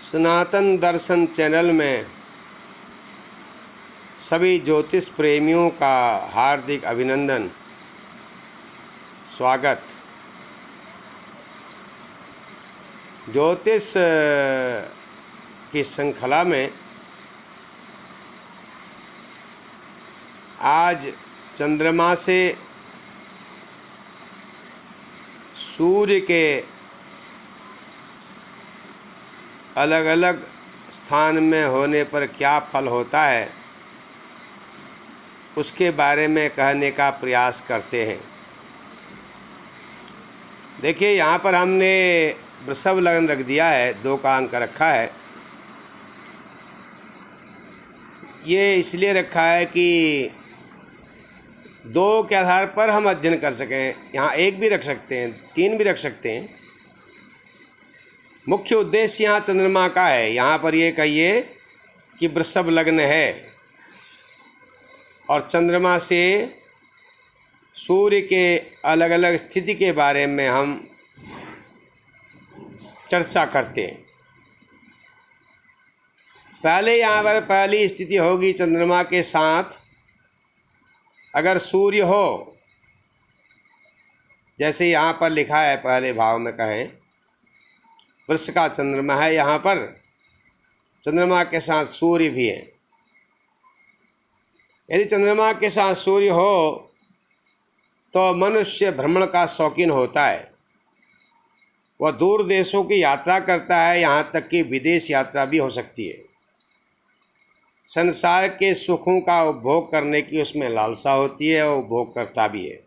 सनातन दर्शन channel में सभी ज्योतिष प्रेमियों का हार्दिक अभिनंदन, स्वागत। ज्योतिष की श्रृंखला में आज चंद्रमा से सूर्य के अलग अलग स्थान में होने पर क्या फल होता है उसके बारे में कहने का प्रयास करते हैं। देखिए, यहाँ पर हमने वृषभ लग्न रख दिया है, 2 का अंक रखा है। ये इसलिए रखा है कि 2 के आधार पर हम अध्ययन कर सकें। यहाँ 1 भी रख सकते हैं, 3 भी रख सकते हैं। मुख्य उद्देश्य यहाँ चंद्रमा का है। यहाँ पर ये कहिए कि वृषभ लग्न है और चंद्रमा से सूर्य के अलग अलग स्थिति के बारे में हम चर्चा करते हैं। पहले यहाँ पर पहली स्थिति होगी चंद्रमा के साथ अगर सूर्य हो, जैसे यहाँ पर लिखा है पहले भाव में कहें वृष का चंद्रमा है, यहाँ पर चंद्रमा के साथ सूर्य भी है। यदि चंद्रमा के साथ सूर्य हो तो मनुष्य भ्रमण का शौकीन होता है। वह दूर देशों की यात्रा करता है, यहाँ तक कि विदेश यात्रा भी हो सकती है। संसार के सुखों का उपभोग करने की उसमें लालसा होती है और उपभोग करता भी है,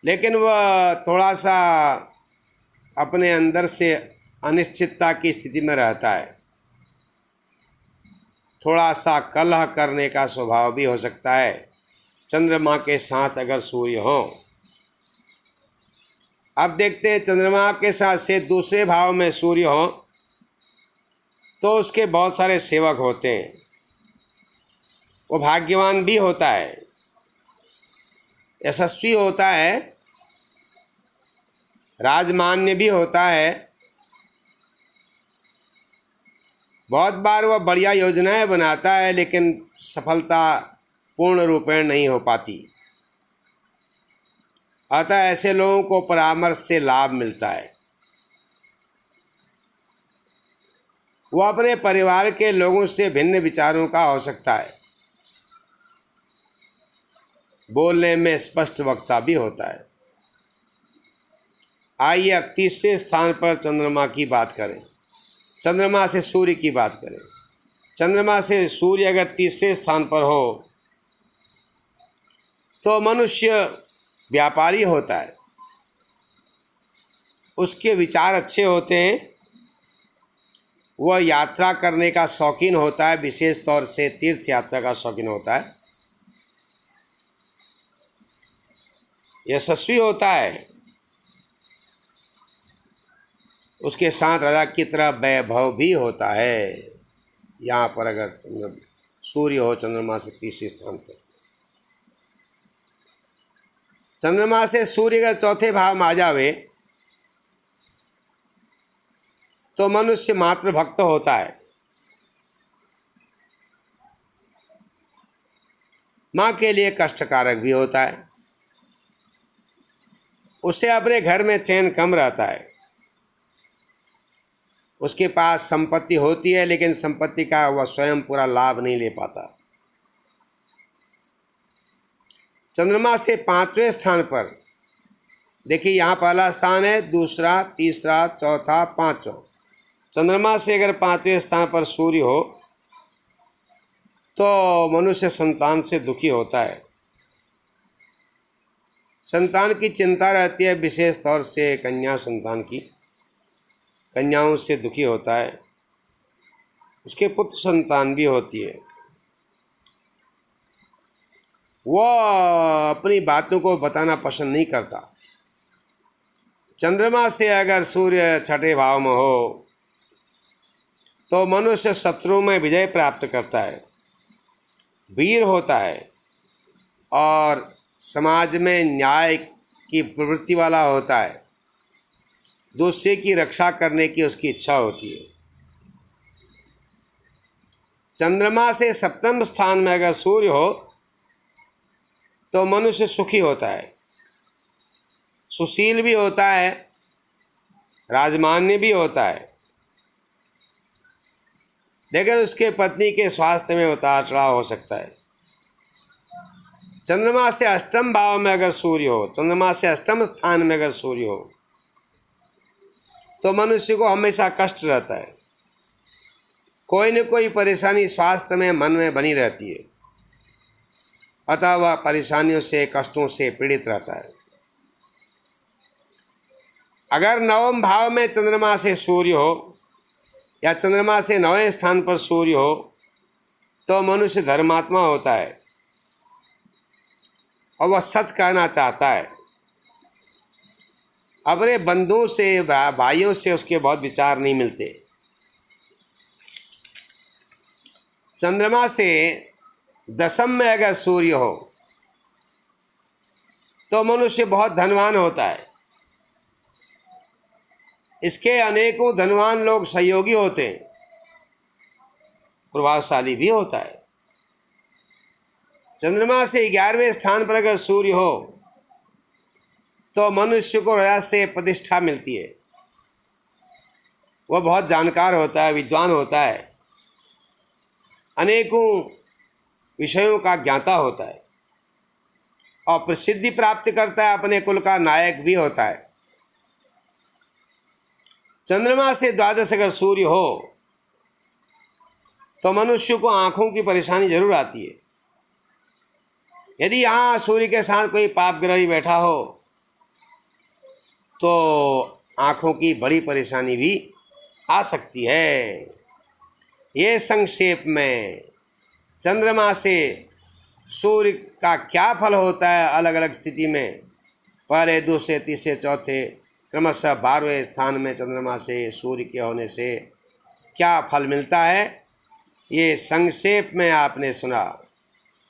लेकिन वह थोड़ा सा अपने अंदर से अनिश्चितता की स्थिति में रहता है। थोड़ा सा कलह करने का स्वभाव भी हो सकता है चंद्रमा के साथ अगर सूर्य हो। अब देखते हैं, चंद्रमा के साथ से दूसरे भाव में सूर्य हो तो उसके बहुत सारे सेवक होते हैं। वो भाग्यवान भी होता है, यशस्वी होता है, राजमान्य भी होता है। बहुत बार वह बढ़िया योजनाएं बनाता है, लेकिन सफलता पूर्ण रूपेण नहीं हो पाती। अतः ऐसे लोगों को परामर्श से लाभ मिलता है। वह अपने परिवार के लोगों से भिन्न विचारों का हो सकता है। बोलने में स्पष्ट वक्ता भी होता है। आइए अब तीसरे स्थान पर चंद्रमा की बात करें। चंद्रमा से सूर्य की बात करें। चंद्रमा से सूर्य अगर तीसरे स्थान पर हो तो मनुष्य व्यापारी होता है। उसके विचार अच्छे होते हैं। वह यात्रा करने का शौकीन होता है, विशेष तौर से तीर्थ यात्रा का शौकीन होता है। यशस्वी होता है। उसके साथ राजा की तरह वैभव भी होता है। यहाँ पर अगर सूर्य हो चंद्रमा से तीसरे स्थान पर। चंद्रमा से सूर्य अगर चौथे भाव में आ जावे तो मनुष्य मात्र भक्त होता है। माँ के लिए कष्टकारक भी होता है। उससे अपने घर में चैन कम रहता है। उसके पास संपत्ति होती है, लेकिन संपत्ति का वह स्वयं पूरा लाभ नहीं ले पाता। चंद्रमा से 5वें स्थान पर देखिए, यहाँ पहला स्थान है, दूसरा, तीसरा, चौथा, 5वां। चंद्रमा से अगर 5वें स्थान पर सूर्य हो तो मनुष्य संतान से दुखी होता है। संतान की चिंता रहती है, विशेष तौर से कन्या संतान की। कन्याओं से दुखी होता है। उसके पुत्र संतान भी होती है। वह अपनी बातों को बताना पसंद नहीं करता। चंद्रमा से अगर सूर्य 6ठे भाव में हो तो मनुष्य शत्रुओं में विजय प्राप्त करता है, वीर होता है और समाज में न्याय की प्रवृत्ति वाला होता है। दूसरे की रक्षा करने की उसकी इच्छा होती है। चंद्रमा से सप्तम स्थान में अगर सूर्य हो तो मनुष्य सुखी होता है, सुशील भी होता है, राजमान्य भी होता है, लेकिन उसके पत्नी के स्वास्थ्य में उतार चढ़ाव हो सकता है। चंद्रमा से अष्टम भाव में अगर सूर्य हो, चंद्रमा से अष्टम स्थान में अगर सूर्य हो तो मनुष्य को हमेशा कष्ट रहता है, कोई न कोई परेशानी स्वास्थ्य में मन में बनी रहती है, अतः वह परेशानियों से कष्टों से पीड़ित रहता है। अगर नवम भाव में चंद्रमा से सूर्य हो या चंद्रमा से नवें स्थान पर सूर्य हो तो मनुष्य धर्मात्मा होता है और वह सच कहना चाहता है। अपने बंधुओं से, भाइयों से उसके बहुत विचार नहीं मिलते। चंद्रमा से दशम में अगर सूर्य हो तो मनुष्य बहुत धनवान होता है, इसके अनेकों धनवान लोग सहयोगी होते हैं, प्रभावशाली भी होता है। चंद्रमा से 11वें स्थान पर अगर सूर्य हो तो मनुष्य को हृदय से प्रतिष्ठा मिलती है, वह बहुत जानकार होता है, विद्वान होता है, अनेकों विषयों का ज्ञाता होता है और प्रसिद्धि प्राप्त करता है, अपने कुल का नायक भी होता है। चंद्रमा से द्वादश अगर सूर्य हो तो मनुष्य को आँखों की परेशानी जरूर आती है। यदि यहाँ सूर्य के साथ कोई पाप ग्रही बैठा हो तो आँखों की बड़ी परेशानी भी आ सकती है। ये संक्षेप में चंद्रमा से सूर्य का क्या फल होता है अलग अलग स्थिति में, पहले, दूसरे, तीसरे, चौथे, क्रमशः 12वें स्थान में चंद्रमा से सूर्य के होने से क्या फल मिलता है, ये संक्षेप में आपने सुना।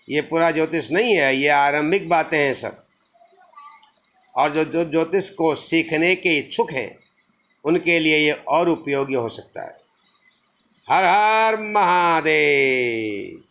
ये पूरा ज्योतिष नहीं है, ये आरंभिक बातें हैं सब, और जो ज्योतिष को सीखने के इच्छुक हैं उनके लिए ये और उपयोगी हो सकता है। हर हर महादेव।